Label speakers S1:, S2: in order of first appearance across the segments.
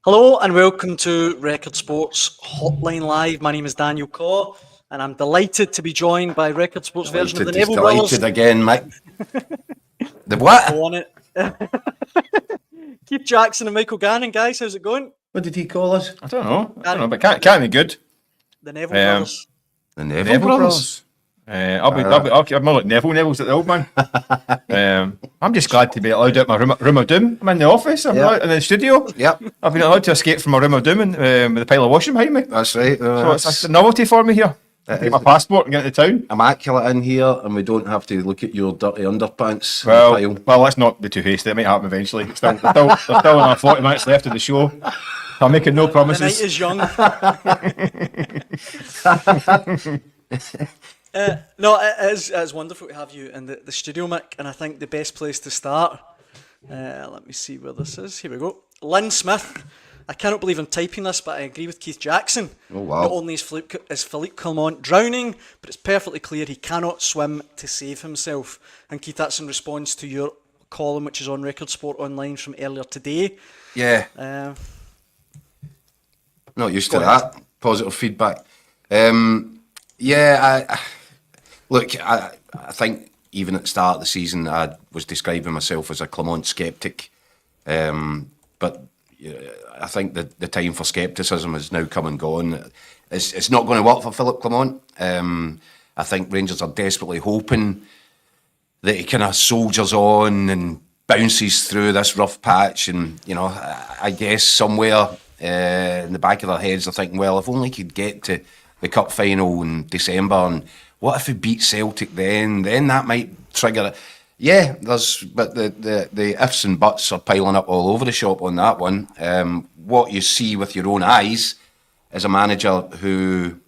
S1: Hello and welcome to Record Sports Hotline Live. My name is Daniel Caw and I'm delighted to be joined by Record Sports version of the Neville Brothers.
S2: Delighted again, Mick. The what?
S1: Go on it. Keith Jackson and Michael Gannon, guys, how's it going?
S2: What did he call us?
S3: I don't know, but can't be good.
S1: The Neville Brothers.
S2: The Neville Brothers.
S3: I'm more like Neville. Neville's at the old man. I'm just glad to be allowed out my room of doom. I'm in the office. I'm not in the studio.
S2: Yep.
S3: I've been allowed to escape from my room of doom and, with a pile of washing behind me.
S2: That's right.
S3: So it's a novelty for me here. Take my passport and get into town.
S2: Immaculate in here, and we don't have to look at your dirty underpants.
S3: Well, let's not be too hasty. It might happen eventually. There's still another 40 minutes left of the show. I'm making no promises.
S1: The night is young. No, it is wonderful to have you in the studio, Mick, and I think the best place to start, let me see where this is. Here we go. Lynn Smith. I cannot believe I'm typing this, but I agree with Keith Jackson.
S2: Oh, wow.
S1: Not only is Philippe Clement drowning, but it's perfectly clear he cannot swim to save himself. And Keith, that's in response to your column, which is on Record Sport Online from earlier today.
S2: Yeah. Not used to that. Positive feedback. I think even at the start of the season, I was describing myself as a Clement sceptic. But I think the time for scepticism has now come and gone. It's not going to work for Philippe Clement. I think Rangers are desperately hoping that he kind of soldiers on and bounces through this rough patch. And, I guess somewhere in the back of their heads they're thinking, well, if only he could get to the cup final in December, and what if we beat Celtic then that might trigger it. Yeah, but the ifs and buts are piling up all over the shop on that one. What you see with your own eyes is a manager who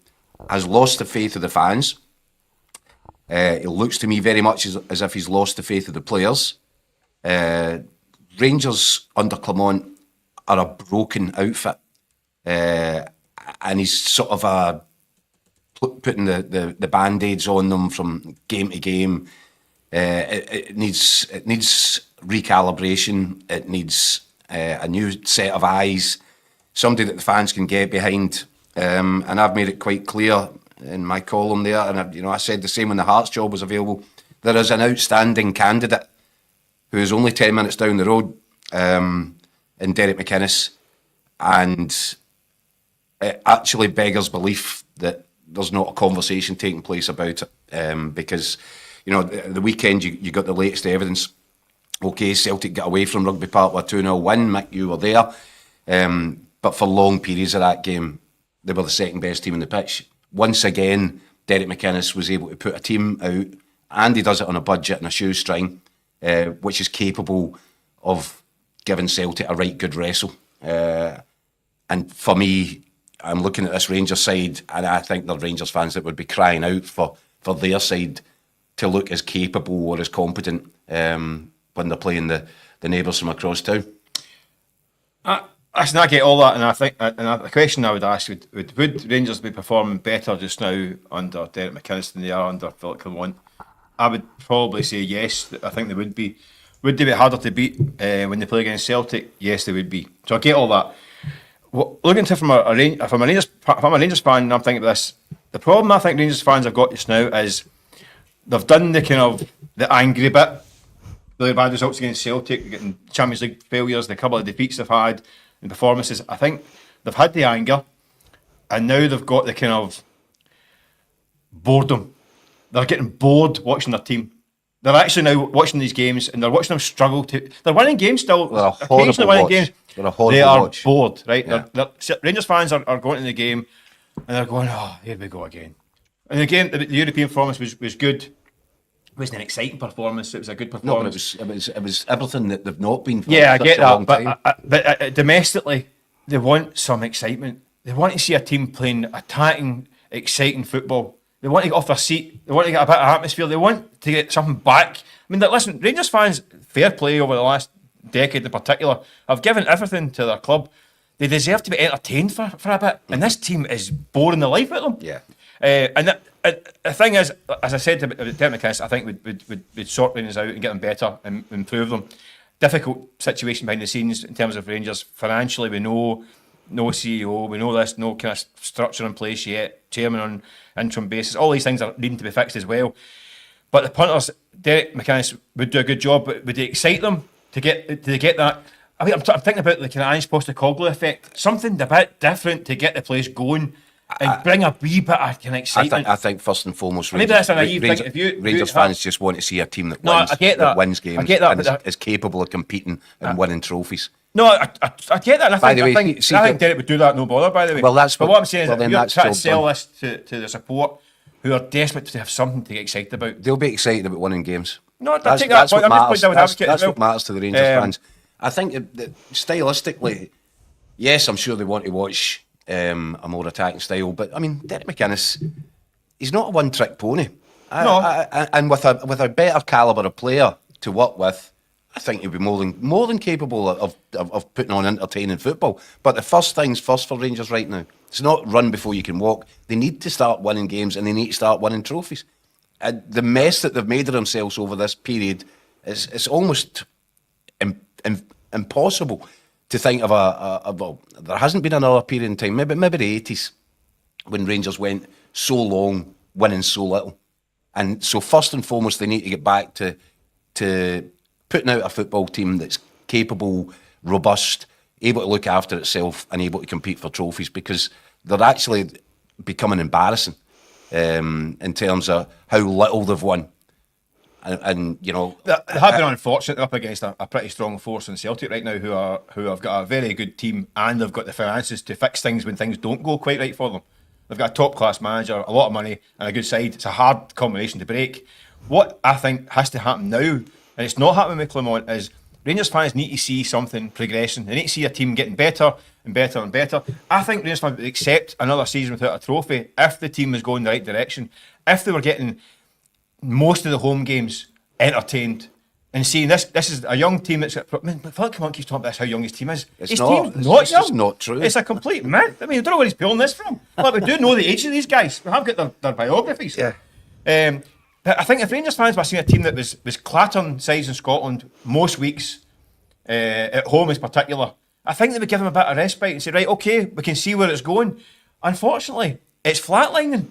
S2: has lost the faith of the fans. It looks to me very much as if he's lost the faith of the players. Rangers under Clement are a broken outfit. And he's sort of putting the band-aids on them from game to game. It needs recalibration. It needs a new set of eyes, somebody that the fans can get behind. And I've made it quite clear in my column there, and I said the same when the Hearts job was available. There is an outstanding candidate who is only 10 minutes down the road in Derek McInnes, and it actually beggars belief that there's not a conversation taking place about it, because the weekend you got the latest evidence. Okay, Celtic got away from Rugby Park with a 2-0 win. Mick, you were there, but for long periods of that game they were the second best team in the pitch. Once again, Derek McInnes was able to put a team out, and he does it on a budget and a shoestring, which is capable of giving Celtic a right good wrestle. And for me, I'm looking at this Rangers side, and I think there are Rangers fans that would be crying out for their side to look as capable or as competent when they're playing the neighbours from across town.
S3: I get all that, and I think the question I would ask would Rangers be performing better just now under Derek McInnes than they are under Philippe Clement? I would probably say yes. I think they would be. Would they be harder to beat when they play against Celtic? Yes, they would be. So I get all that. Looking to from a Rangers fan, I'm thinking about this. The problem I think Rangers fans have got just now is they've done the kind of the angry bit. Really bad results against Celtic, getting Champions League failures, the couple of defeats they've had, and performances. I think they've had the anger, and now they've got the kind of boredom. They're getting bored watching their team. They're actually now watching these games, and they're watching them struggle to. They're winning games still. Occasionally winning games. They are bored, right?
S2: Yeah.
S3: Rangers fans are going to the game, and they're going, "Oh, here we go again." And the game, the European performance was good. It wasn't an exciting performance. It was a good performance.
S2: No, but it was everything that they've not been. For
S3: I
S2: such
S3: get
S2: a long
S3: that.
S2: time.
S3: But domestically, they want some excitement. They want to see a team playing attacking, exciting football. They want to get off their seat. They want to get a bit of atmosphere. They want to get something back. I mean, listen, Rangers fans, fair play over the last decade in particular, have given everything to their club. They deserve to be entertained for a bit. And this team is boring the life out of them.
S2: Yeah.
S3: And the thing is, as I said to Derek McInnes, I think we'd sort Rangers out and get them better and improve them. difficult situation behind the scenes in terms of Rangers financially. We know no CEO, we know this, no kind of structure in place yet, chairman on interim basis. All these things are needing to be fixed as well. But the punters, Derek McInnes would do a good job, but would it excite them to get that? I mean, I'm thinking about the kind of Ange Postecoglou effect, something a bit different to get the place going and bring a wee bit of kind of excitement.
S2: I think first and foremost,
S3: maybe that's a naive thing.
S2: Rangers fans just want to see a team that wins,
S3: I get that.
S2: wins games,
S3: I get that,
S2: and is capable of competing and winning trophies.
S3: No, I get that. And I think Derek would do that, no bother, by the way.
S2: Well, that's
S3: what I'm saying is that you're trying to sell
S2: done.
S3: this to the support who are desperate to have something to get excited about.
S2: They'll be excited about winning games.
S3: No, I take that point. I'm just pointing out advocate
S2: That's
S3: as well.
S2: what matters to the Rangers fans. I think that stylistically, yes, I'm sure they want to watch a more attacking style, but I mean, Derek McInnes, he's not a one-trick pony. And with a better calibre of player to work with, I think he'll be more than capable of putting on entertaining football. But the first things first for Rangers right now. It's not run before you can walk. They need to start winning games and they need to start winning trophies. And the mess that they've made of themselves over this period is almost impossible to think of well, there hasn't been another period in time, maybe the 80s, when Rangers went so long winning so little. And so first and foremost, they need to get back to putting out a football team that's capable, robust, able to look after itself and able to compete for trophies, because they're actually becoming embarrassing in terms of how little they've won. And you know,
S3: they have been unfortunate. They're up against a pretty strong force in Celtic right now, who have got a very good team and they've got the finances to fix things when things don't go quite right for them. They've got a top class manager, a lot of money, and a good side. It's a hard combination to break. What I think has to happen now, and it's not happening with Clement, is Rangers fans need to see something progressing. They need to see a team getting better and better and better. I think Rangers fans would accept another season without a trophy if the team was going the right direction, if they were getting most of the home games entertained and seeing this is a young team that's got, I mean, Philip Clement keeps talking about how young his team is.
S2: It's
S3: his
S2: not.
S3: team's not
S2: It's
S3: young.
S2: just not true.
S3: It's a complete myth. I mean, I don't know where he's pulling this from. Well, we do know the age of these guys. We have got their biographies.
S2: Yeah.
S3: But I think if Rangers fans were seeing a team that was clattering sides in Scotland most weeks, at home in particular, I think they would give them a bit of respite and say, right, okay, we can see where it's going. Unfortunately, it's flatlining.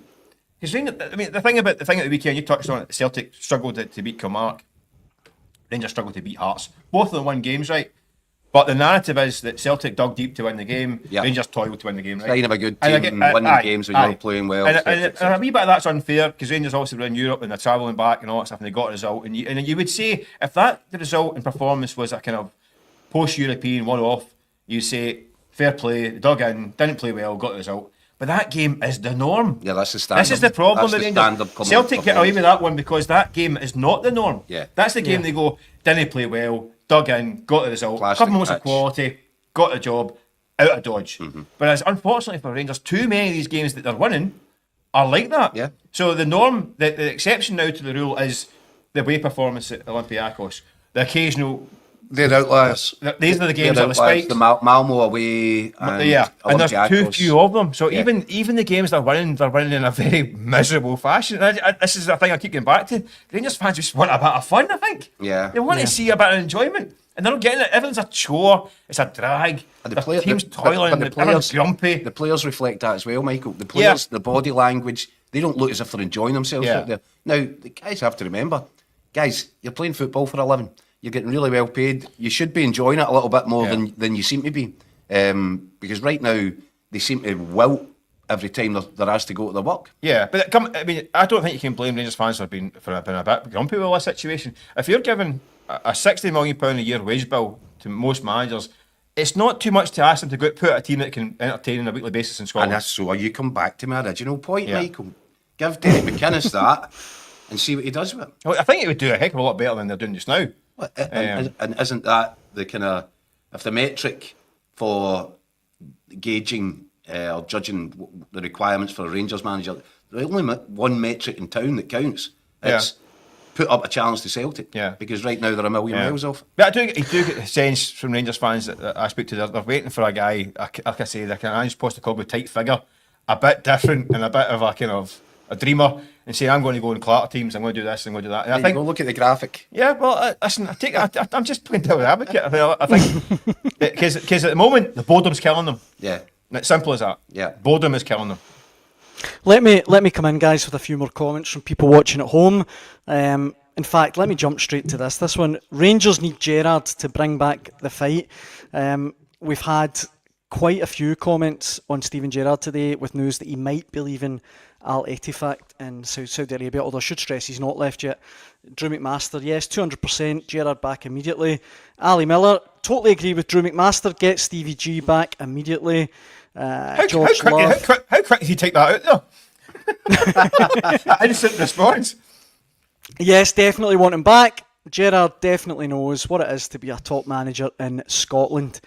S3: Because I mean, the thing at the weekend, you touched on it, Celtic struggled to beat Kilmarnock. Rangers struggled to beat Hearts. Both of them won games, right? But the narrative is that Celtic dug deep to win the game. Yep. Rangers toiled to win the game, right?
S2: Sign of a good team and winning games when you're playing well.
S3: And a wee bit of that's unfair because Rangers obviously were in Europe and they're travelling back and all that stuff and they got a result. And you would say if the result and performance was a kind of post-European one-off, you'd say fair play, dug in, didn't play well, got the result. But that game is the norm.
S2: Yeah, that's the standard.
S3: This is the problem with Rangers. Celtic get away with that one because that game is not the norm.
S2: Yeah.
S3: That's the game they go, didn't play well, dug in, got the result, couple moments of quality, got the job, out of dodge. Mm-hmm. Whereas unfortunately for Rangers, too many of these games that they're winning are like that. Yeah. So the norm, the exception now to the rule is the away performance at Olympiacos, the occasional.
S2: They're outliers.
S3: These are the games on the spikes.
S2: The Malmo away, and
S3: there's too few of them. So even the games they're winning in a very miserable fashion. This is the thing I keep going back to. Rangers fans just want a bit of fun, I think.
S2: Yeah.
S3: They want to see a bit of enjoyment. And they're not getting it. Everything's a chore. It's a drag. The team's toiling. Everyone's grumpy.
S2: The players reflect that as well, Michael. The players, the body language, they don't look as if they're enjoying themselves out there. Now, the guys have to remember, guys, you're playing football for a living. You're getting really well paid. You should be enjoying it a little bit more than you seem to be. Because right now, they seem to wilt every time they're asked to go to their work.
S3: Yeah, but I don't think you can blame Rangers fans for being a bit grumpy with this situation. If you're giving a £60 million a year wage bill to most managers, it's not too much to ask them to go put a team that can entertain on a weekly basis in Scotland.
S2: And so you come back to my original point, Michael. Give David McInnes that and see what he does with it.
S3: Well, I think it would do a heck of a lot better than they're doing just now.
S2: And isn't that the kind of, if the metric for gauging or judging the requirements for a Rangers manager, there's only one metric in town that counts. It's put up a challenge to Celtic. Yeah. Because right now they're a million miles off.
S3: But I do get the sense from Rangers fans that I speak to, they're waiting for a guy, like I say, like an Ange Postecoglou type figure, a bit different and a bit of a kind of a dreamer and say, I'm going to go and clatter teams, I'm going to do this, I'm going to do that. And I think,
S2: go look at the graphic.
S3: yeah, well, listen, I'm just playing devil's advocate. I think because at the moment the boredom's killing them.
S2: Yeah.
S3: It's simple as that.
S2: Yeah.
S3: Boredom is killing them.
S1: Let me come in, guys, with a few more comments from people watching at home. In fact, let me jump straight to this. This one, Rangers need Gerrard to bring back the fight. We've had quite a few comments on Steven Gerrard today with news that he might be leaving Al Ettifaq in Saudi Arabia, although I should stress he's not left yet. Drew McMaster, yes, 200%, Gerrard back immediately. Ali Miller, totally agree with Drew McMaster, get Stevie G back immediately.
S3: How
S1: George
S3: quick did he take that out there? Instant response.
S1: Yes, definitely want him back. Gerrard definitely knows what it is to be a top manager in Scotland.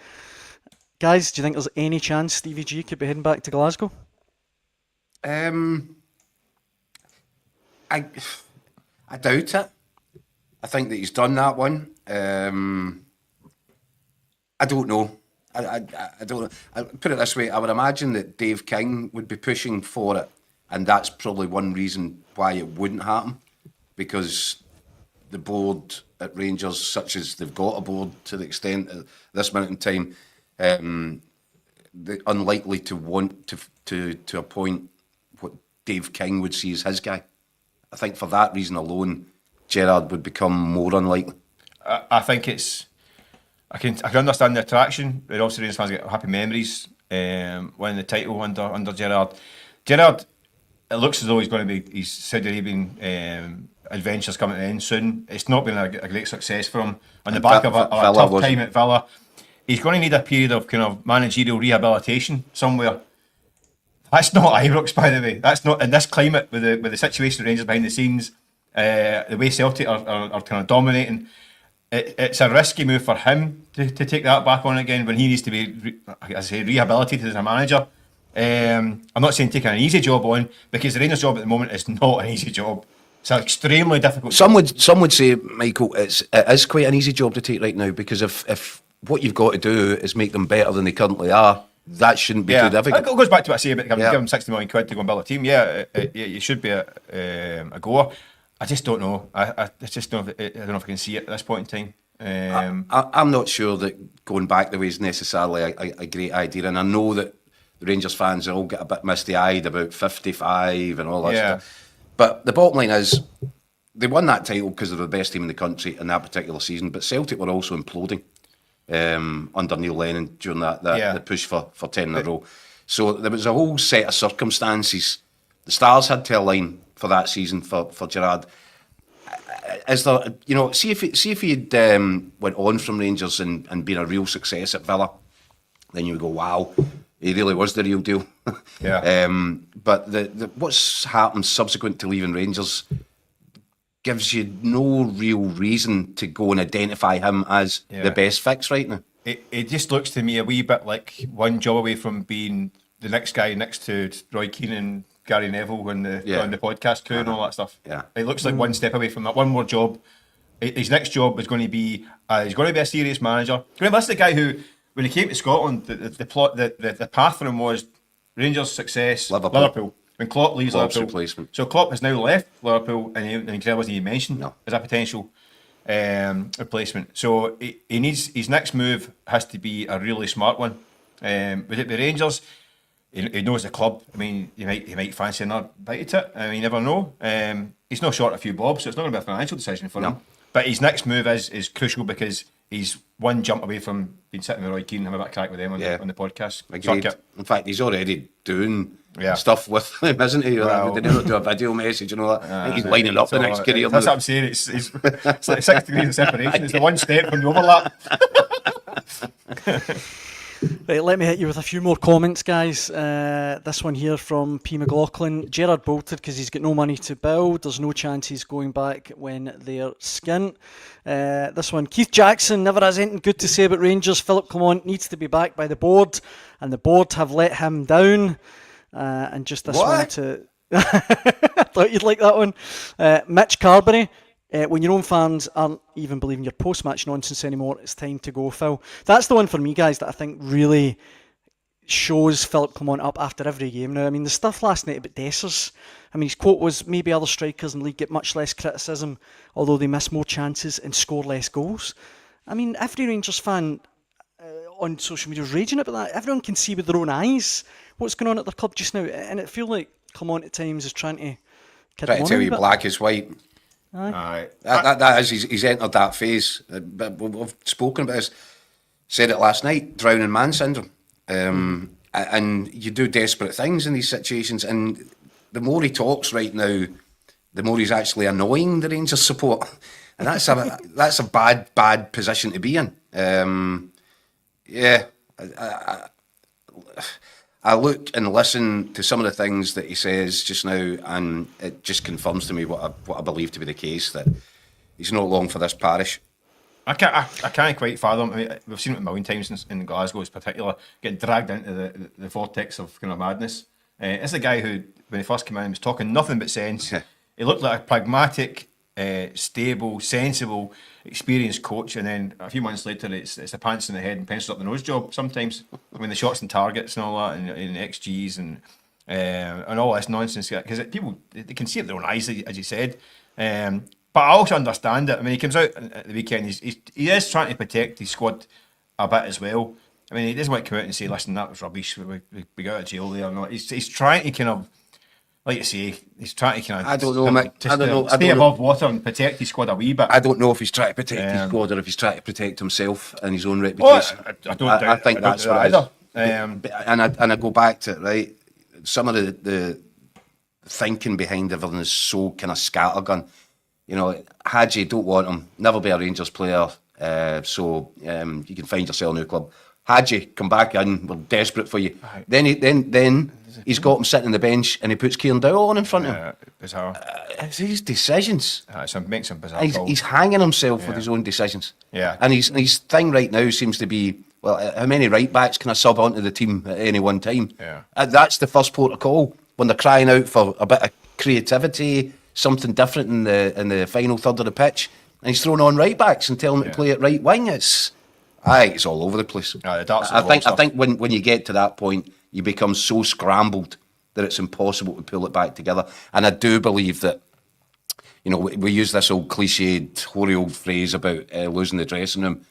S1: Guys, do you think there's any chance Stevie G could be heading back to Glasgow?
S2: I doubt it. I think that he's done that one. I don't know. I don't know. I'll put it this way, I would imagine that Dave King would be pushing for it, and that's probably one reason why it wouldn't happen, because the board at Rangers, such as they've got a board to the extent at this minute in time, they're unlikely to want to appoint what Dave King would see as his guy. I think for that reason alone, Gerrard would become more unlikely.
S3: I think it's. I can understand the attraction. But obviously, Rangers fans get happy memories winning the title under Gerrard. Gerrard, it looks as though he's going to be his Saudi Arabian adventures coming to an end soon. It's not been a great success for him on the back of a tough time at Villa. He's going to need a period of kind of managerial rehabilitation somewhere. That's not Ibrox, by the way. That's not in this climate with the situation of Rangers behind the scenes. The way Celtic are kind of dominating. It's a risky move for him to take that back on again when he needs to be, as I say, rehabilitated as a manager. I'm not saying taking an easy job on, because the Rangers job at the moment is not an easy job. It's an extremely difficult job.
S2: Some would say, Michael, it is quite an easy job to take right now, because if what you've got to do is make them better than they currently are, that shouldn't be too difficult.
S3: It goes back to what I say about give them 60 million quid to go and build a team. Yeah, you should be a goer. I just don't know. I just don't. I don't know if I can see it at this point in time.
S2: I'm not sure that going back the way is necessarily a great idea, and I know that the Rangers fans all get a bit misty-eyed about 55 and all that stuff. But the bottom line is, they won that title because they were the best team in the country in that particular season. But Celtic were also imploding under Neil Lennon during the push for 10 in a row. So there was a whole set of circumstances. The stars had to align for that season for Gerrard. Is there, see if he'd went on from Rangers and been a real success at Villa, then you would go, wow, he really was the real deal.
S3: Yeah.
S2: But the what's happened subsequent to leaving Rangers gives you no real reason to go and identify him as the best fix right now.
S3: It just looks to me a wee bit like one job away from being the next guy next to Roy Keane and Gary Neville on the podcast crew and all that stuff.
S2: Yeah.
S3: It looks like one step away from that. One more job. His next job is going to be he's going to be a serious manager. Remember, that's the guy who, when he came to Scotland, the path for him was Rangers success, Liverpool. When Klopp leaves
S2: Klopp's
S3: Liverpool,
S2: replacement.
S3: So Klopp has now left Liverpool, and he wasn't even mentioned as a potential replacement. So he needs, his next move has to be a really smart one. With it be Rangers, he knows the club. I mean, he might fancy another bite at it. I mean, you never know. He's not short a few bobs, so it's not going to be a financial decision for him. But his next move is crucial, because he's one jump away from being sitting with Roy Keane and having a bit of crack with them on the podcast.
S2: Agreed. In fact, he's already doing stuff with them, isn't he? Well, they never do a video message and all that. I think he's lining up the next career.
S3: That's what I'm saying. It's like 6 degrees of separation. It's the one step from the overlap.
S1: Right, let me hit you with a few more comments, guys. This one here from P. McLaughlin. Gerrard bolted because he's got no money to build. There's no chance he's going back when they're skint. This one, Keith Jackson never has anything good to say about Rangers. Philip Clement needs to be backed by the board, and the board have let him down. And just this one to... I thought you'd like that one. Mitch Carberry. When your own fans aren't even believing your post-match nonsense anymore, it's time to go, Phil. That's the one for me, guys, that I think really shows Philip Clement up after every game now. I mean, the stuff last night about Dessers, I mean, his quote was, maybe other strikers in the league get much less criticism, although they miss more chances and score less goals. I mean, every Rangers fan on social media is raging about that. Everyone can see with their own eyes what's going on at their club just now, and it feels like Clement at times is trying to kid
S2: Try to
S1: them
S2: tell
S1: on a
S2: you
S1: bit.
S2: black is white.
S3: Aye.
S2: That is, he's entered that phase. But we've spoken about this, said it last night, drowning man syndrome. And you do desperate things in these situations, and the more he talks right now, the more he's actually annoying the Rangers support, and that's a bad position to be in. I look and listen to some of the things that he says just now, and it just confirms to me what I believe to be the case, that he's not long for this parish.
S3: I can't quite fathom. I mean, we've seen it a million times in Glasgow, in particular, getting dragged into the vortex of kind of madness. It's a guy who, when he first came in, was talking nothing but sense. He looked like a pragmatic, stable, sensible, experienced coach, and then a few months later, it's the pants in the head and pencils up the nose job. Sometimes, I mean, the shots and targets and all that, and XGs and all this nonsense, because people they can see it with their own eyes, as you said. But I also understand it. I mean, he comes out at the weekend. He is trying to protect his squad a bit as well. I mean, he doesn't want to come out and say, "Listen, that was rubbish. We got out of jail there." No, he's trying to kind of, like you say, he's trying to kind of.
S2: I don't know, Mick. I don't know.
S3: Stay above water and protect his squad a wee bit.
S2: I don't know if he's trying to protect his squad or if he's trying to protect himself and his own reputation.
S3: I think
S2: that's what it is. And I go back to it, right. Some of the thinking behind everything is so kind of scattergun. You know, Hadji, don't want him, never be a Rangers player, so you can find yourself a new club. Hadji, come back in, we're desperate for you. Right. Then he's got him sitting on the bench and he puts Killie and David on in front of him.
S3: Bizarre.
S2: It's his decisions.
S3: It makes him bizarre.
S2: He's hanging himself with his own decisions.
S3: Yeah.
S2: And his thing right now seems to be, well, how many right backs can I sub onto the team at any one time?
S3: Yeah.
S2: That's the first port of call when they're crying out for a bit of creativity, something different in the final third of the pitch, and he's throwing on right backs and telling them to play at right wing. It's all over the place. I think when you get to that point, you become so scrambled that it's impossible to pull it back together. And I do believe that, you know, we use this old cliched, hoary old phrase about losing the dressing room,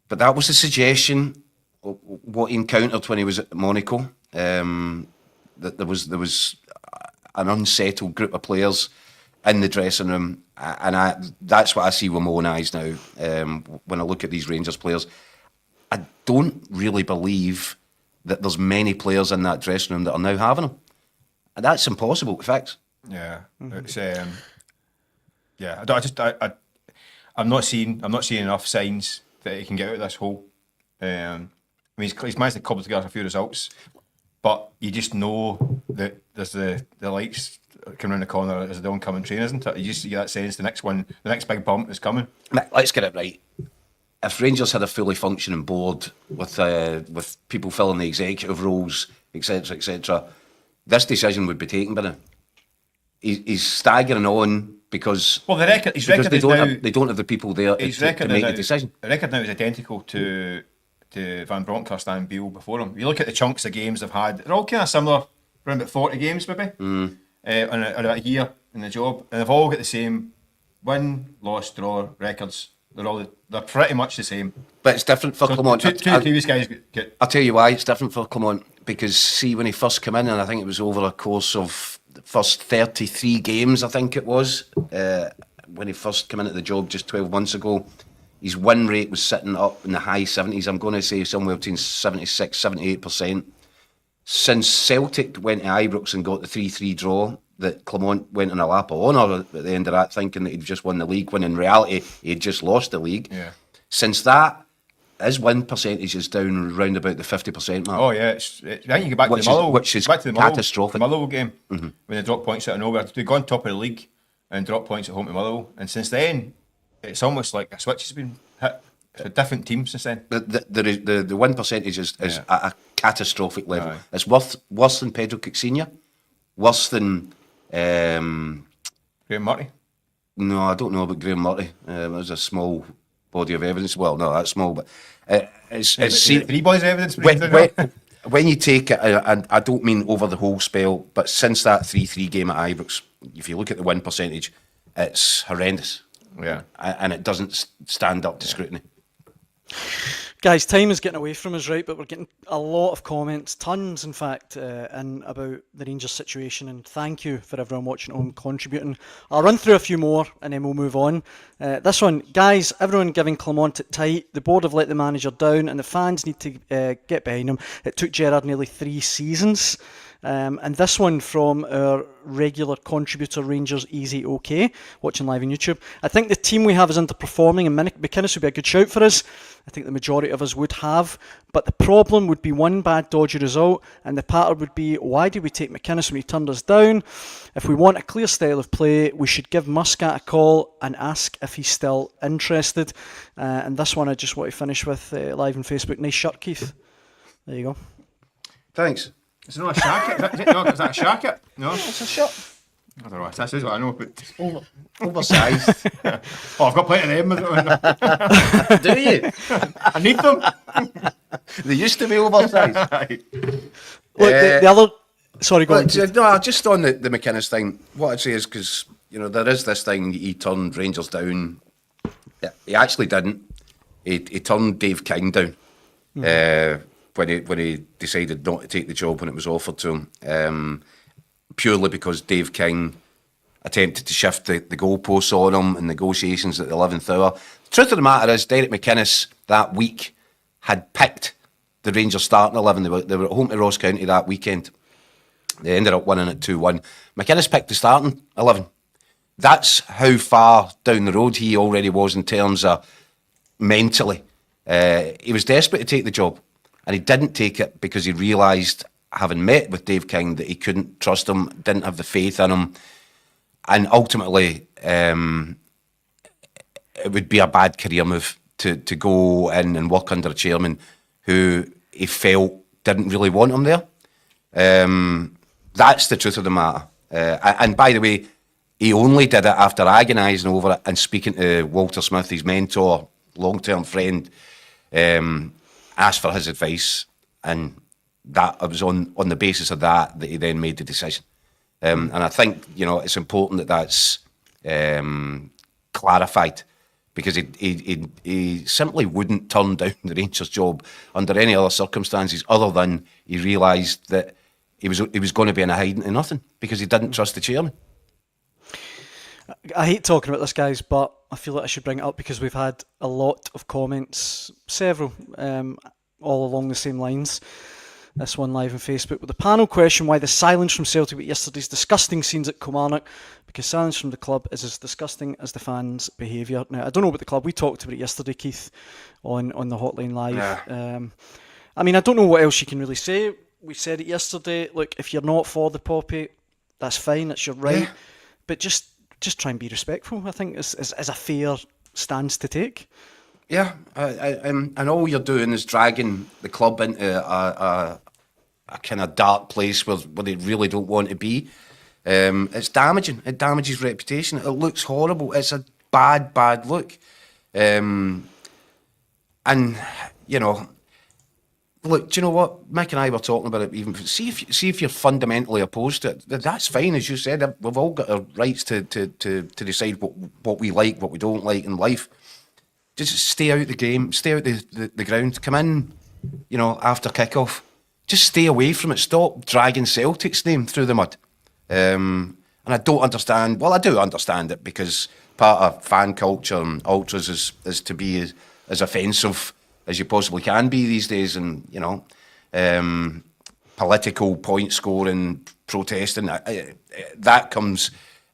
S2: but that was a suggestion of what he encountered when he was at Monaco. That there was an unsettled group of players in the dressing room, and that's what I see with my own eyes now. When I look at these Rangers players, I don't really believe that there's many players in that dressing room that are now having them, and that's impossible to fix.
S3: Yeah, it's I'm not seeing enough signs that he can get out of this hole. I mean, he's managed to cobble together a few results, but you just know that there's the lights coming around the corner as the oncoming train, isn't it? You get that sense the next big bump is coming.
S2: Let's get it right. If Rangers had a fully functioning board with people filling the executive roles, etc., this decision would be taken by now. He's staggering on because they don't have the people there to make a decision.
S3: The record now is identical to Van Bronckhorst and Beale before him. You look at the chunks of games they've had; they're all kind of similar, around about 40 games maybe, in about a year in the job, and they've all got the same win, loss, draw records. They're pretty much the same.
S2: But it's different for Clement.
S3: Two previous guys get.
S2: I'll tell you why it's different for Clement, because see, when he first came in, and I think it was over a course of the first 33 games, I think it was, when he first came into the job just 12 months ago, his win rate was sitting up in the high 70s. I'm going to say somewhere between 76, 78%. Since Celtic went to Ibrox and got the 3-3 draw, that Clement went on a lap of honour at the end of that, thinking that he'd just won the league, when in reality he'd just lost the league.
S3: Yeah. Since
S2: that, his win percentage is down round about the 50% mark.
S3: Oh yeah, I think you go back to the Motherwell,
S2: which is catastrophic.
S3: Motherwell game, when they dropped points out of nowhere. They'd gone top of the league and dropped points at home to Motherwell, and since then, it's almost like a switch has been hit. It's a different team since then.
S2: The win percentage is at a catastrophic level. Aye. It's worse than Pedro Caixinha, worse than
S3: Graham Murray.
S2: No, I don't know about Graham Murray. There's a small body of evidence. Well, no, that's small, but it's
S3: three bodies of evidence.
S2: when you take it, and I don't mean over the whole spell, but since that 3-3 game at Ibrox, if you look at the win percentage, it's horrendous.
S3: Yeah.
S2: And it doesn't stand up to scrutiny.
S1: Guys, time is getting away from us, right? But we're getting a lot of comments, tons in fact, in about the Rangers situation. And thank you for everyone watching at home contributing. I'll run through a few more and then we'll move on. This one, guys, everyone giving Clement it tight. The board have let the manager down and the fans need to get behind him. It took Gerrard nearly 3 seasons. And this one from our regular contributor, Rangers Easy OK, watching live on YouTube. I think the team we have is underperforming and McInnes would be a good shout for us. I think the majority of us would have. But the problem would be one bad dodgy result and the pattern would be, why did we take McInnes when he turned us down? If we want a clear style of play, we should give Muscat a call and ask if he's still interested. And this one I just want to finish with live on Facebook. Nice shirt, Keith. There you go.
S2: Thanks.
S3: It's not a shacket. Is that a shacket? No.
S2: It's a shirt.
S3: I don't know. That is what I know. But
S2: Oversized.
S3: oh, I've got plenty of them.
S2: Do you?
S3: I need them.
S2: They used to be oversized.
S1: Look, the other... Sorry, go on.
S2: No, just on the McInnes thing, what I'd say is, because, you know, there is this thing, he turned Rangers down. Yeah, he actually didn't. He turned Dave King down. When he decided not to take the job when it was offered to him, purely because Dave King attempted to shift the goalposts on him in negotiations at the 11th hour. The truth of the matter is, Derek McInnes that week had picked the Rangers starting 11. They were at home to Ross County that weekend. They ended up winning it 2-1. McInnes picked the starting 11. That's how far down the road he already was in terms of mentally. He was desperate to take the job. And he didn't take it because he realised, having met with Dave King, that he couldn't trust him, didn't have the faith in him. And ultimately, it would be a bad career move to go in and work under a chairman who he felt didn't really want him there. That's the truth of the matter. And by the way, he only did it after agonising over it and speaking to Walter Smith, his mentor, long-term friend, asked for his advice, and that it was on the basis of that he then made the decision. And I think, you know, it's important that that's clarified, because he simply wouldn't turn down the Rangers job under any other circumstances other than he realised that he was going to be in a hiding to nothing because he didn't trust the chairman.
S1: I hate talking about this, guys, but I feel like I should bring it up because we've had a lot of comments, several, all along the same lines. This one live on Facebook with the panel question why the silence from Celtic with yesterday's disgusting scenes at Kilmarnock, because silence from the club is as disgusting as the fans' behaviour. Now, I don't know about the club. We talked about it yesterday, Keith, on the Hotline Live.
S2: Yeah.
S1: I mean, I don't know what else you can really say. We said it yesterday. Look, if you're not for the poppy, that's fine. That's your right.
S2: Yeah.
S1: But just try and be respectful, I think, is a fair stance to take.
S2: Yeah, and all you're doing is dragging the club into a kind of dark place where they really don't want to be. It's damaging. It damages reputation. It looks horrible. It's a bad look. And, you know, look, do you know what? Mick and I were talking about it. Even see if you're fundamentally opposed to it. That's fine, as you said. We've all got our rights to decide what we like, what we don't like in life. Just stay out the game, stay out the ground. Come in, you know, after kick-off. Just stay away from it. Stop dragging Celtic's name through the mud. And I don't understand. Well, I do understand it, because part of fan culture and ultras is to be as offensive as you possibly can be these days, and, you know, political point scoring, protesting, that comes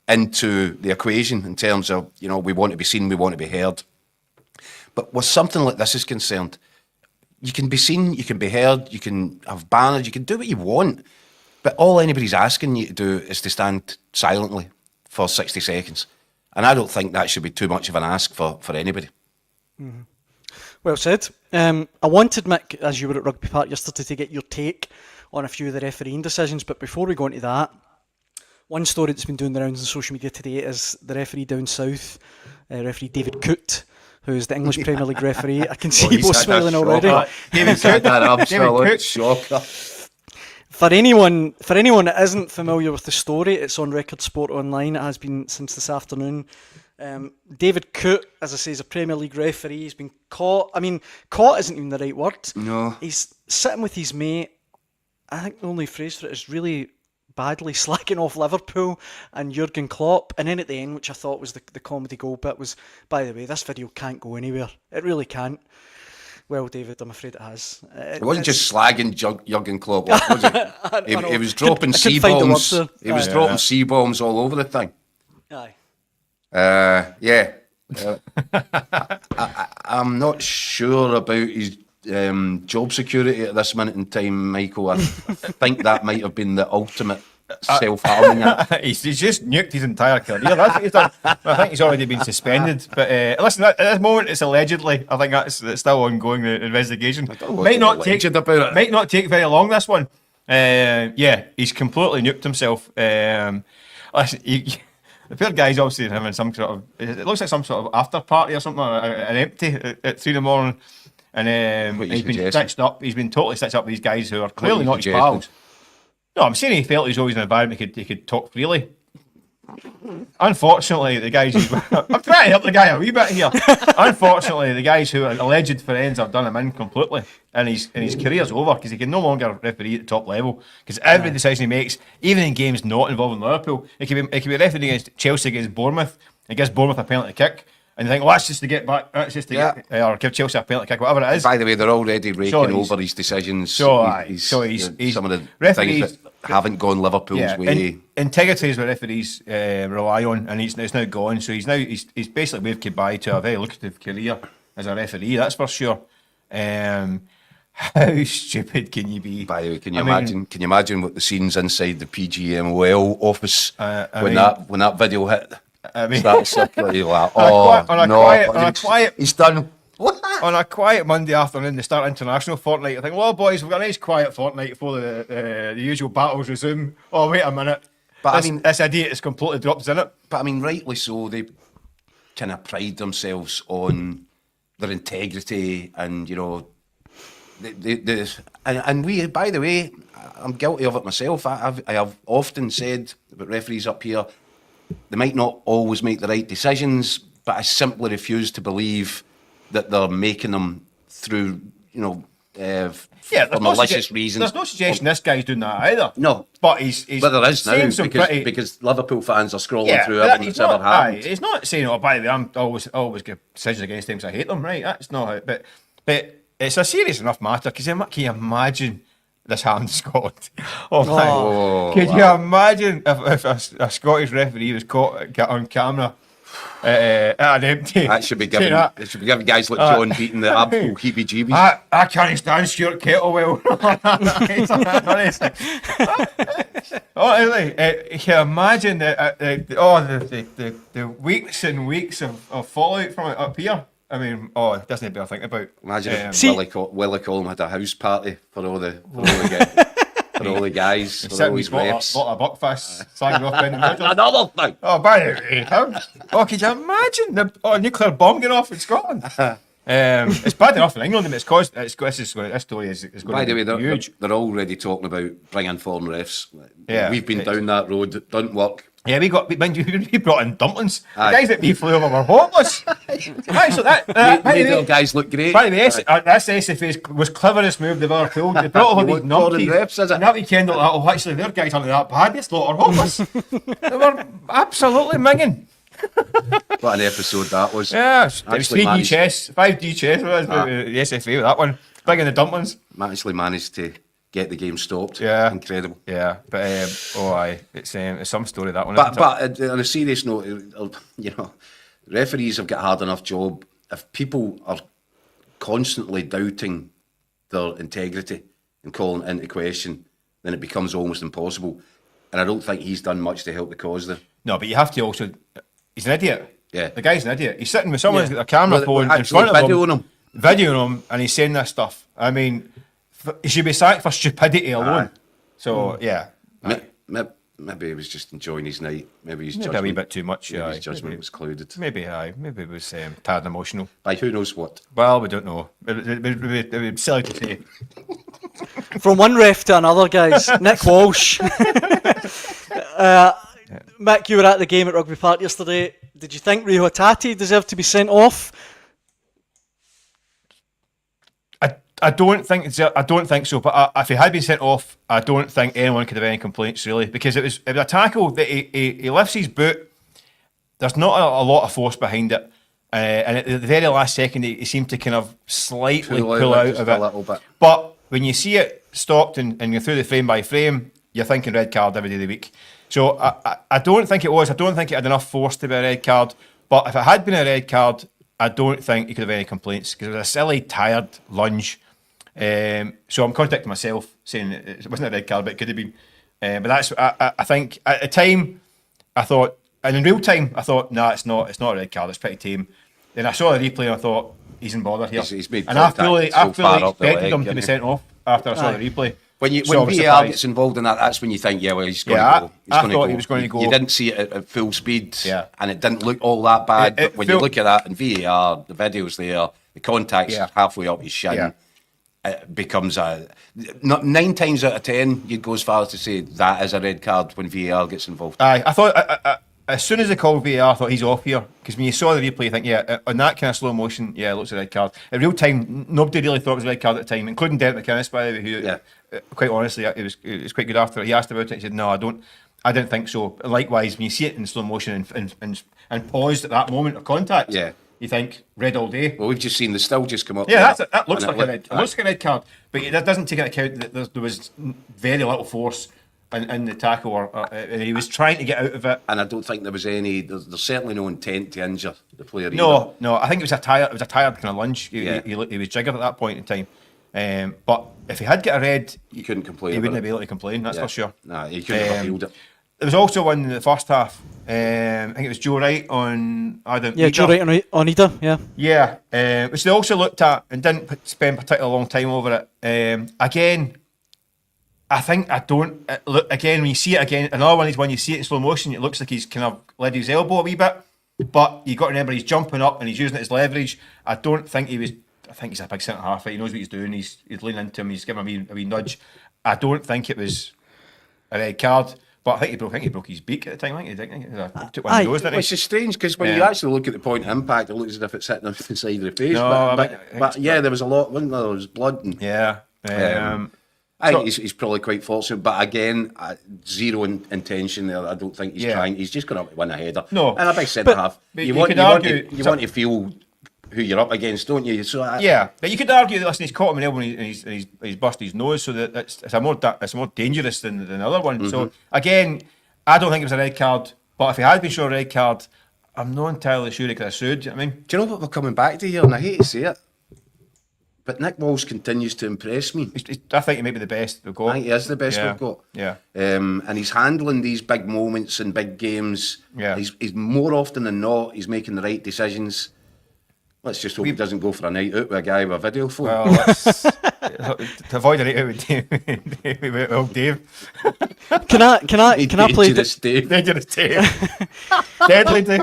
S2: into the equation in terms of, you know, we want to be seen, we want to be heard. But with something like this is concerned, you can be seen, you can be heard, you can have banners, you can do what you want, but all anybody's asking you to do is to stand silently for 60 seconds. And I don't think that should be too much of an ask for anybody.
S1: Mm-hmm. Well said. I wanted, Mick, as you were at Rugby Park yesterday, to get your take on a few of the refereeing decisions, but before we go into that, one story that's been doing the rounds on social media today is the referee down south, referee David Coote, who's the English Premier League referee. I can see you
S2: he's
S1: both
S2: had a
S1: smiling already.
S2: shocker.
S3: David
S2: Had that
S3: Coote.
S2: absolute shocker.
S1: For anyone that isn't familiar with the story, it's on Record Sport Online. It has been since this afternoon. David Coote, as I say, is a Premier League referee. He's been caught. I mean, caught isn't even the right word.
S2: No.
S1: He's sitting with his mate. I think the only phrase for it is really badly slacking off Liverpool and Jurgen Klopp. And then at the end, which I thought was the comedy gold bit, was, by the way, this video can't go anywhere. It really can't. Well, David, I'm afraid it has.
S2: It wasn't just slagging Jurgen Klopp, was it? He was dropping
S1: I couldn't find the
S2: C-bombs.
S1: word there.
S2: He was dropping C-bombs all over the thing.
S1: Aye.
S2: I'm not sure about his job security at this minute in time, Michael. I think that might have been the ultimate self-harming act.
S3: He's just nuked his entire career. That's what he's done. I think he's already been suspended. But listen, at this moment, it's allegedly. I think that's still ongoing, the investigation. Might not take very long, this one. He's completely nuked himself. Listen, the poor guy's obviously having some sort of, it looks like some sort of after party or something, or an empty at 3 in the morning. And he's been stitched up. He's been totally stitched up with these guys who are clearly not his pals. No, I'm saying he felt he was always in an environment he could talk freely. Unfortunately, the guys I'm trying to help the guy a wee bit here. Unfortunately, the guys who are alleged friends have done him in completely, and his career's over because he can no longer referee at the top level. Because every decision he makes, even in games not involving Liverpool, it can be refereeing against Chelsea against Bournemouth. It gives Bournemouth a penalty kick. And you think, well, that's just to get back, that's just to get, or give Chelsea a penalty kick, whatever it is.
S2: By the way, they're already raking over his decisions.
S3: He's
S2: some of the things that haven't gone Liverpool's way.
S3: Integrity is what referees rely on, and it's now gone. So he's basically waved goodbye to a very lucrative career as a referee. That's for sure. How stupid can you be?
S2: By the way, can you imagine what the scenes inside the PGMOL office when that video hit?
S3: I mean,
S2: that's like, he's done.
S3: On a quiet Monday afternoon, they start international fortnight. I think, well, boys, we've got a nice quiet fortnight before the usual battles resume. Oh, wait a minute. But this idiot is completely dropped in it.
S2: But I mean, rightly so. They kind of pride themselves on their integrity, and you know, and we. By the way, I'm guilty of it myself. I have often said about referees up here, they might not always make the right decisions, but I simply refuse to believe that they're making them through, for malicious reasons.
S3: There's no suggestion this guy's doing that either.
S2: No.
S3: But he's
S2: but there is now, because Liverpool fans are scrolling through everything that's ever happened.
S3: He's not saying, oh, by the way, I'm always give decisions against him because I hate them, right? That's not how, but it's a serious enough matter, because can you imagine this happened in Scotland? Could you imagine if a Scottish referee was caught on camera at an empty?
S2: That should be given. It should be given guys like John beating the absolute heebie-jeebies.
S3: I can't stand Stuart Kettlewell. Honestly, can you imagine the weeks and weeks of fallout from it up here? I mean, it doesn't be a thing about.
S2: Imagine if Willie Collum had a house party for all the guys. For all his reps.
S3: Bought a buckfast, slagging off Brendan Rodgers.
S2: Another thing.
S3: Oh, by the way, could you imagine the nuclear bomb going off in Scotland? It's bad enough in England, and this story is going
S2: By the way,
S3: to be huge.
S2: They're already talking about bringing foreign refs.
S3: Yeah,
S2: we've been down that road. It doesn't work.
S3: Yeah, we brought in dumplings. The guys that we flew over were hopeless. Right, so
S2: made the guys look great.
S3: By the way, this SFA was cleverest move they've ever pulled. They brought over these numpties.
S2: Refs, is it?
S3: And that weekend, actually, their guys aren't that bad. This lot are hopeless. They were absolutely minging.
S2: What an episode that was.
S3: Yeah, it was 3D chess, 5D chess. The SFA with that one. Big in the dumplings.
S2: Actually managed to get the game stopped.
S3: Yeah,
S2: incredible.
S3: Yeah, but it's some story, that one.
S2: But on a serious note, referees have got a hard enough job. If people are constantly doubting their integrity and calling it into question, then it becomes almost impossible. And I don't think he's done much to help the cause there.
S3: No, but you have to also. He's an idiot.
S2: Yeah,
S3: the guy's an idiot. He's sitting with someone who's got a camera phone in front of videoing him, and he's saying this stuff. I mean, he should be sacked for stupidity alone. So yeah,
S2: maybe he was just enjoying his night. Maybe his
S3: Maybe
S2: judgment,
S3: a wee bit too much.
S2: maybe his
S3: Aye.
S2: judgment was clouded.
S3: Maybe it was tired and emotional.
S2: By who knows what.
S3: Well, we don't know. It would be silly to say.
S1: From one ref to another, guys. Nick Walsh. Mick, you were at the game at Rugby Park yesterday. Did you think Rio Hatate deserved to be sent off?
S3: I don't think so. But if he had been sent off, I don't think anyone could have any complaints really, because it was a tackle that he lifts his boot. There's not a lot of force behind it, and at the very last second, he seemed to kind of slightly pull out of it.
S2: A little bit.
S3: But when you see it stopped and you're through the frame by frame, you're thinking red card every day of the week. So I don't think it was. I don't think it had enough force to be a red card. But if it had been a red card, I don't think he could have any complaints, because it was a silly, tired lunge. So I'm contradicting myself, saying it wasn't a red card, but it could have been. But that's I think at the time I thought, and in real time I thought, nah, it's not a red card. It's pretty tame. Then I saw the replay and I thought, he's in bother here.
S2: He's made
S3: and I
S2: contact
S3: fully
S2: so far up the
S3: expected
S2: leg,
S3: him to be sent off after I saw the replay.
S2: When
S3: So I was
S2: VAR
S3: surprised.
S2: gets involved in that, that's when you think, yeah, well, he's going
S3: Yeah,
S2: to go.
S3: I thought he was going to go.
S2: You didn't see it at full speed,
S3: Yeah.
S2: and it didn't look all that bad.
S3: It
S2: But when
S3: felt-
S2: you look at that in VAR, the video's there, the contact's
S3: Yeah.
S2: halfway up his shin.
S3: Yeah.
S2: It becomes not 9 times out of 10, you'd go as far as to say that is a red card when VAR gets involved.
S3: Aye, I thought as soon as they called VAR, I thought he's off here, because when you saw the replay, you think, yeah, on that kind of slow motion, yeah, it looks a red card. In real time, nobody really thought it was a red card at the time, including David McInnes, by the way, who, quite honestly, it was quite good after. He asked about it, he said, no, I didn't think so. Likewise, when you see it in slow motion and paused at that moment of contact,
S2: Yeah.
S3: you think red all day.
S2: Well, we've just seen the still just come up.
S3: Yeah,
S2: there,
S3: that looks
S2: and
S3: like a red. It looks like a red card, but that doesn't take into account that there was very little force in the tackle, and he was trying to get out of it.
S2: And I don't think there was any. There's certainly no intent to injure the player. either.
S3: No, I think it was a tired kind of lunge.
S2: Yeah.
S3: He was jiggered at that point in time. But if he had got a red,
S2: You couldn't complain.
S3: he
S2: about
S3: wouldn't
S2: it.
S3: be able to complain. That's for sure.
S2: Nah, he couldn't have appealed it.
S3: There was also one in the first half. I think it was Joe Wright on Adam.
S1: Yeah, Joe Wright on Ida, yeah.
S3: Yeah, which they also looked at and didn't spend particularly long time over it. Again, I think I don't look again when you see it again. Another one is when you see it in slow motion, it looks like he's kind of led his elbow a wee bit, but you got to remember he's jumping up and he's using it as leverage. I don't think he was. I think he's a big centre half. Right? He knows what he's doing. He's leaning into him. He's giving him a wee nudge. I don't think it was a red card. But I think he broke his beak at the time. I think he took one of those, didn't
S2: Which
S3: he?
S2: is strange, because when you actually look at the point of impact, it looks as if it's hitting him inside the face.
S3: No,
S2: but yeah, there was a lot, wasn't there? There was blood. And,
S3: Yeah.
S2: I think he's probably quite fortunate, but again, zero intention there. I don't think he's trying. He's just going to win a header.
S3: No.
S2: And a big centre half.
S3: but
S2: You
S3: you
S2: want
S3: could
S2: you want
S3: argue-
S2: to you want to feel who you're up against, don't you? So
S3: Yeah, but you could argue that, listen, he's caught him in the elbow and he's busted his nose, so that it's more dangerous than the other one. So again, I don't think it was a red card, but if he had been shown a red card, I'm not entirely sure he could have sued. I mean,
S2: do you know what we're coming back to here? And I hate to say it, but Nick Walsh continues to impress me.
S3: I think he may be the best we've got.
S2: I think he is the best we've got.
S3: Yeah.
S2: And he's handling these big moments and big games.
S3: Yeah.
S2: He's more often than not, he's making the right decisions. Let's just hope he doesn't go for a night out with a guy with a video phone.
S3: Well, let's to avoid a night out with Dave. Well, Dave.
S1: Can I play
S2: Dangerous Dave.
S3: Dangerous Dave. Deadly Dave.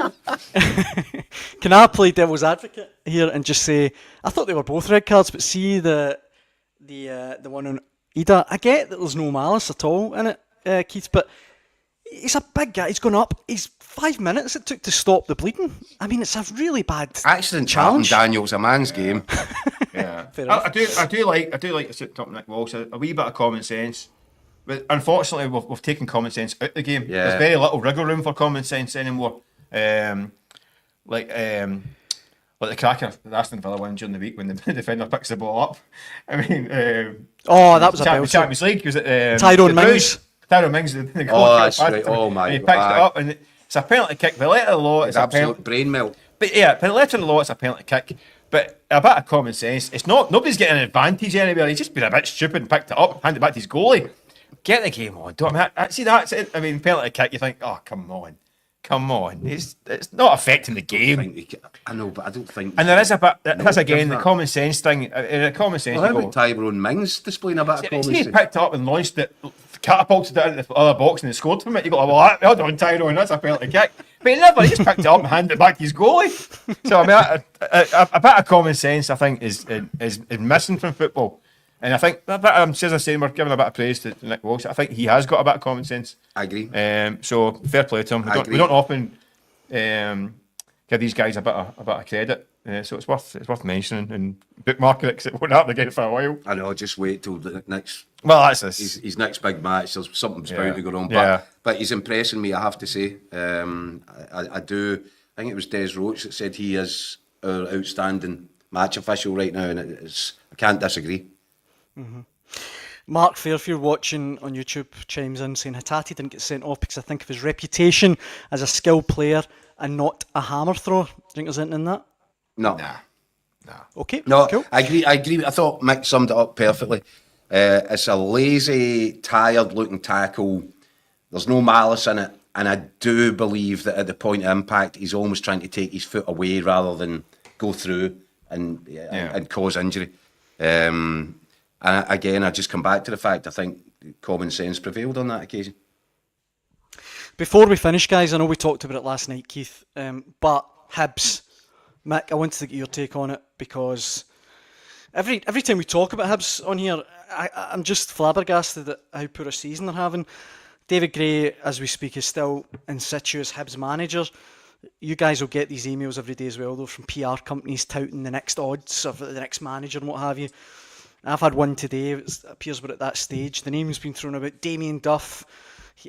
S1: Can I play devil's advocate here and just say I thought they were both red cards, but see the one on Ida. I get that there's no malice at all in it, Keith, but he's a big guy. He's gone up. He's 5 minutes it took to stop the bleeding. I mean, it's a really bad
S2: Accident
S1: challenge.
S2: Daniel's a man's game.
S3: Yeah,
S1: Fair enough.
S3: I do like to sit top Nick Walsh. A wee bit of common sense, but unfortunately we've taken common sense out the game.
S2: Yeah.
S3: There's very little wriggle room for common sense anymore. Like the cracker that Aston Villa won during the week when the defender picks the ball up. I mean,
S1: that was a belter.
S3: Champions League. Was it
S1: Tyrone Mings?
S3: Tyrone Mings, the goal.
S2: Oh, that's right. Oh, my
S3: and he picks it
S2: God.
S3: up, and it's a penalty kick. The letter of the law, it's a penalty.
S2: Absolute brain melt.
S3: But yeah, the letter of the law, it's a penalty kick. But a bit of common sense. It's not. Nobody's getting an advantage anywhere. He's just been a bit stupid and picked it up, handed it back to his goalie. Get the game on. Don't I mean, see that's it. I mean, penalty kick. You think, oh come on. Come on, it's not affecting the game.
S2: I know, but I don't think.
S3: And there is a bit. That's again the
S2: that.
S3: common sense thing. In a common sense,
S2: Well, how
S3: you go,
S2: about Tyrone Mings displaying a bit of common
S3: he
S2: sense?
S3: picked it up and launched it, catapulted it into the other box, and he scored from it. You go, well, well done, Tyrone. That's a penalty kick. But he never. He just picked it up and handed it back to his goalie. So I mean, a bit of common sense, I think, is missing from football. And I think, as I was saying, we're giving a bit of praise to Nick Walsh. I think he has got a bit of common sense.
S2: I agree.
S3: So fair play to him. We don't often give these guys a bit of credit. So it's worth mentioning and bookmarking it because it won't happen again for a while.
S2: I know. Just wait till the next.
S3: Well, that's this.
S2: His next big match. There's something's bound to go wrong.
S3: Yeah.
S2: But he's impressing me. I have to say. I do. I think it was Des Roach that said he is our outstanding match official right now, and I can't disagree.
S1: Mm-hmm. Mark Fairfield watching on YouTube chimes in saying Hatate didn't get sent off because I think of his reputation as a skilled player and not a hammer thrower. Do you think there's anything in that?
S2: No.
S3: Nah.
S1: Okay.
S2: No,
S1: Cool.
S2: I agree. I thought Mick summed it up perfectly. It's a lazy, tired-looking tackle. There's no malice in it, and I do believe that at the point of impact, he's almost trying to take his foot away rather than go through and cause injury. And again, I just come back to the fact I think common sense prevailed on that occasion.
S1: Before we finish, guys, I know we talked about it last night, Keith, but Hibs, Mick, I wanted to get your take on it because every time we talk about Hibs on here, I'm just flabbergasted at how poor a season they're having. David Gray, as we speak, is still in situ as Hibs manager. You guys will get these emails every day as well, though, from PR companies touting the next odds of the next manager and what have you. I've had one today. It appears we're at that stage. The name's been thrown about. Damien Duff.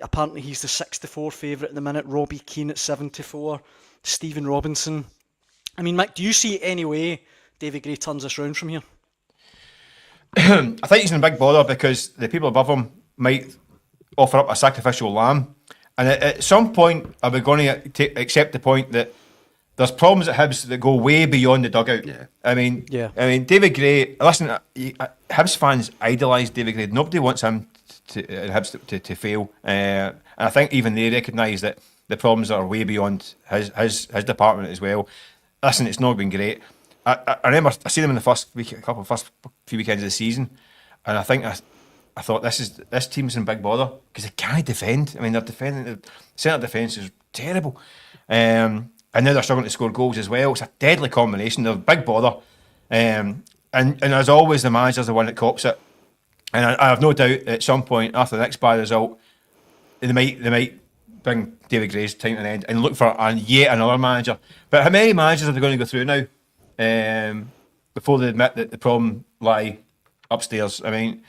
S1: Apparently he's the 6-4 favourite at the minute. Robbie Keane at 7-4. Stephen Robinson. I mean, Mick, do you see any way David Gray turns this round from here?
S3: I think he's in a big bother because the people above him might offer up a sacrificial lamb. And at some point, are we going to accept the point that there's problems at Hibs that go way beyond the dugout?
S2: Yeah.
S3: I mean, David Gray. Listen, Hibs fans idolise David Gray. Nobody wants him Hibs to fail, and I think even they recognise that the problems are way beyond his department as well. Listen, it's not been great. I remember I seen him in the first few weekends of the season, and I think I thought this team's in big bother because they can't defend. I mean, they're defending. The centre defence is terrible. And now they're struggling to score goals as well. It's a deadly combination. They're big bother. And as always, the manager's the one that cops it. And I have no doubt at some point after the next bad result, they might bring David Gray's time to an end and look for yet another manager. But how many managers are they going to go through now before they admit that the problem lie upstairs? I mean,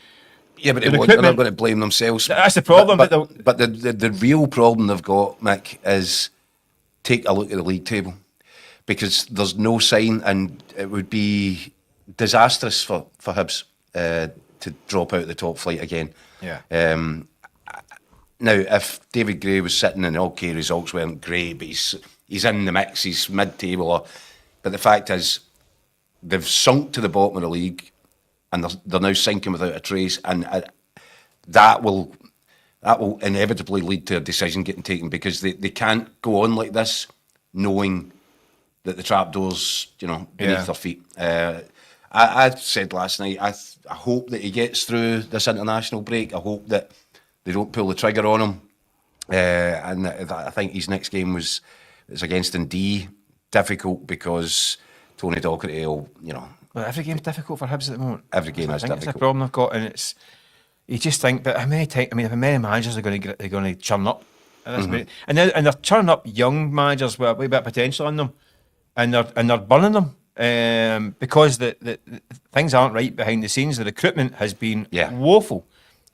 S2: yeah, but they're not going to blame themselves.
S3: That's the problem.
S2: But the real problem they've got, Mick, is take a look at the league table, because there's no sign, and it would be disastrous for Hibs to drop out of the top flight again.
S3: Yeah.
S2: Now, if David Gray was sitting and okay, results weren't great, but he's in the mix, he's mid-table. But the fact is, they've sunk to the bottom of the league, and they're now sinking without a trace, and that will inevitably lead to a decision getting taken, because they can't go on like this, knowing that the trapdoor's beneath their feet. I said last night, I hope that he gets through this international break. I hope that they don't pull the trigger on him. And I think his next game is against Dundee. Difficult because Tony Docherty will,
S3: Well, every game's difficult for Hibs at the moment.
S2: Every game is difficult.
S3: It's a problem they've got, and it's you just think, but how many times? I mean, how many managers are going to churn up at this minute? And they're churning up young managers with a wee bit of potential in them, and they're burning them because the things aren't right behind the scenes. The recruitment has been woeful,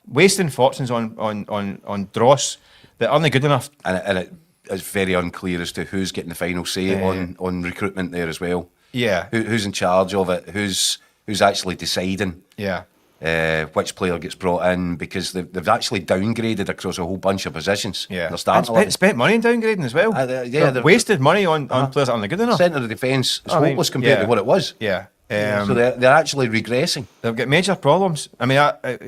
S3: wasting fortunes on dross that aren't good enough,
S2: and it is very unclear as to who's getting the final say on recruitment there as well.
S3: Yeah,
S2: who's in charge of it? Who's actually deciding?
S3: Yeah.
S2: Which player gets brought in, because they've actually downgraded across a whole bunch of positions.
S3: Yeah,
S2: they're starting
S3: and spent money in downgrading as well. They've wasted money on players that aren't good enough.
S2: Centre of defence is hopeless compared to what it was.
S3: Yeah,
S2: so they're actually regressing.
S3: They've got major problems. I mean,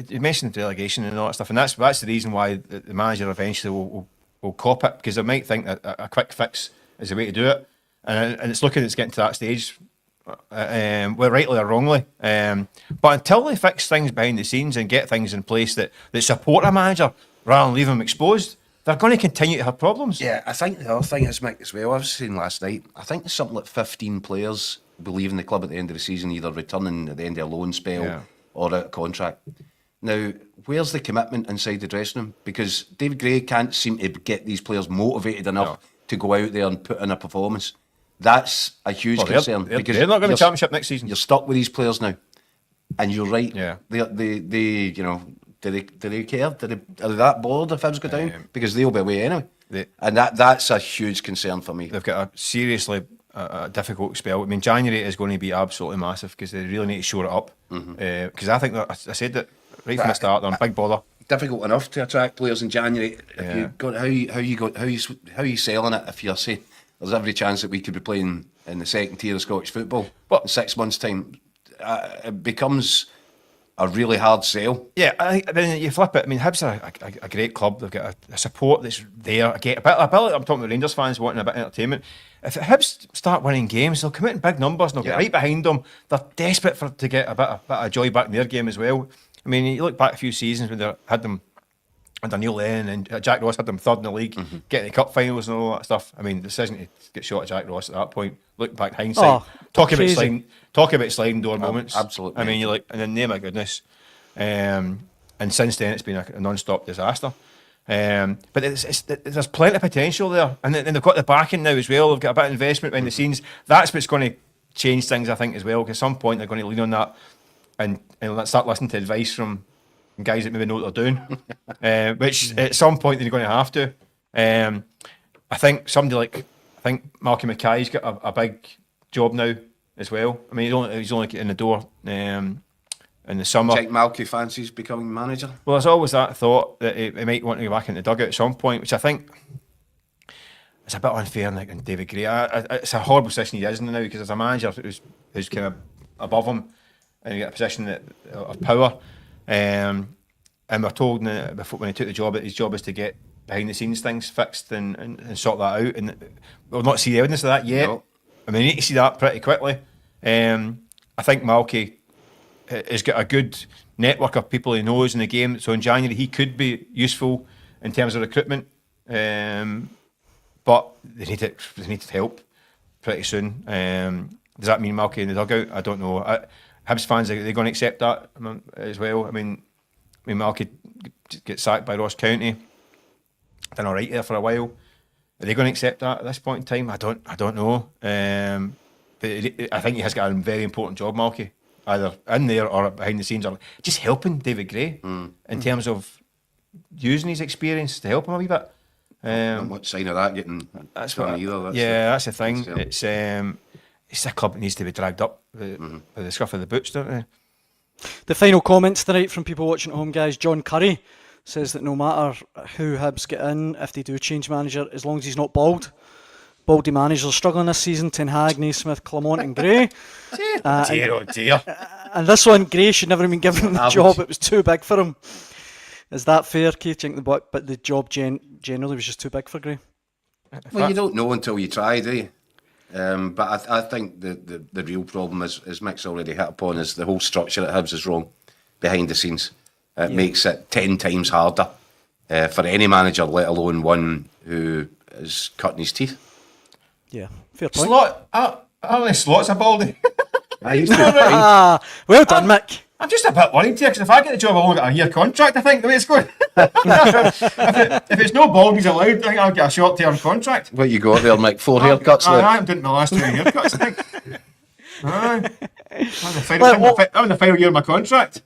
S3: you mentioned relegation and all that stuff, and that's the reason why the manager eventually will will cop it because they might think that a quick fix is the way to do it, and it's getting to that stage, well, rightly or wrongly. But until they fix things behind the scenes and get things in place that support a manager rather than leave him exposed, they're going to continue to have problems.
S2: Yeah, I think the other thing is, Mick, as well, I was saying last night, I think there's something like 15 players will leave in the club at the end of the season, either returning at the end of a loan spell or out of contract. Now, where's the commitment inside the dressing room? Because David Gray can't seem to get these players motivated enough to go out there and put in a performance. That's a huge concern.
S3: Because they're not going to Championship next season.
S2: You're stuck with these players now. And you're right.
S3: Yeah.
S2: They you know, do they care? Are they that bored if Hibs go down? Because they'll be away anyway. And that's a huge concern for me.
S3: They've got a seriously difficult spell. I mean, January is going to be absolutely massive because they really need to shore it up. Because I think I said that right from the start, they're a big bother.
S2: Difficult enough to attract players in January. If you got how you selling it? If you're saying there's every chance that we could be playing in the second tier of Scottish football, but in 6 months' time, it becomes a really hard sell.
S3: Yeah, I mean, you flip it. I mean, Hibs are a great club. They've got a support that's there. Again, I'm talking about Rangers fans wanting a bit of entertainment. If Hibs start winning games, they'll come out in big numbers and they'll get right behind them. They're desperate to get a bit of joy back in their game as well. I mean, you look back a few seasons when they had them under Neil Lennon and Jack Ross had them third in the league, getting the cup finals and all that stuff. I mean, the decision to get shot at Jack Ross at that point, looking back in hindsight, talking about sliding door moments.
S2: Absolutely.
S3: I mean, you're like, in the name of goodness. And since then, it's been a non-stop disaster. But there's plenty of potential there, and they've got the backing now as well. They've got a bit of investment behind the scenes. That's what's going to change things, I think, as well. Because at some point they're going to lean on that and start listening to advice from guys that maybe know what they're doing. Which at some point they're going to have to. I think Malky Mackay's got a big job now as well. I mean, he's only getting in the door in the summer.
S2: Jake Malky fancies becoming manager?
S3: Well, there's always that thought that he might want to go back in the dugout at some point, which I think is a bit unfair on David Gray. It's a horrible position he is in now, because as a manager who's kind of above him, and you get a position of power, and we're told before when he took the job that his job is to get behind the scenes things fixed and sort that out, and we'll not see the evidence of that yet. No. I mean, we need to see that pretty quickly. I think Malky has got a good network of people he knows in the game, so in January he could be useful in terms of recruitment, but they need help pretty soon. Does that mean Malky in the dugout? I don't know. Hibs fans, are they going to accept that as well? I mean Malky gets sacked by Ross County, done all right there for a while. Are they going to accept that at this point in time? I don't know. But I think he has got a very important job, Malky, either in there or behind the scenes, or just helping David Gray in terms of using his experience to help him a wee bit.
S2: Not much sign of that getting
S3: that's
S2: done
S3: what,
S2: either.
S3: That's the thing. It's a club that needs to be dragged up by the scruff of the boots, don't they?
S1: The final comments tonight from people watching at home, guys. John Curry says that no matter who Hibs get in, if they do change manager, as long as he's not bald. Baldy managers are struggling this season. Ten Hag, Naismith, Clement and Gray.
S3: Dear.
S1: And this one, Gray should never have been given the job. It was too big for him. Is that fair, Keith? Do you think but the job generally was just too big for Gray?
S2: Well, you don't know until you try, do you? But I think the real problem, as Mick's already hit upon, is the whole structure at Hibs is wrong behind the scenes. It makes it 10 times harder for any manager, let alone one who is cutting his teeth.
S1: Yeah, fair point.
S3: Only Slot's a baldy.
S1: Well done, Mick.
S3: I'm just a bit worried here, because if I get the job, I'll only get a year contract, I think, the way it's going. if it's no baldies allowed, I think I'll get a short-term contract.
S2: What you got there, Mick? 4 haircuts there?
S3: I'm doing my last 2 haircuts, I think. I'm in the final year of my contract.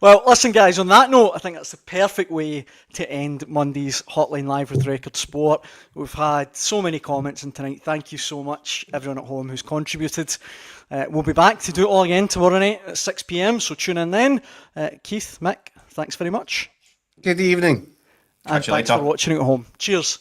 S1: Well, listen, guys, on that note, I think that's the perfect way to end Monday's Hotline Live with Record Sport. We've had so many comments in tonight. Thank you so much, everyone at home who's contributed. We'll be back to do it all again tomorrow night at 6 p.m, so tune in then. Keith, Mick, thanks very much.
S2: Good evening.
S1: And thanks for watching at home. Cheers.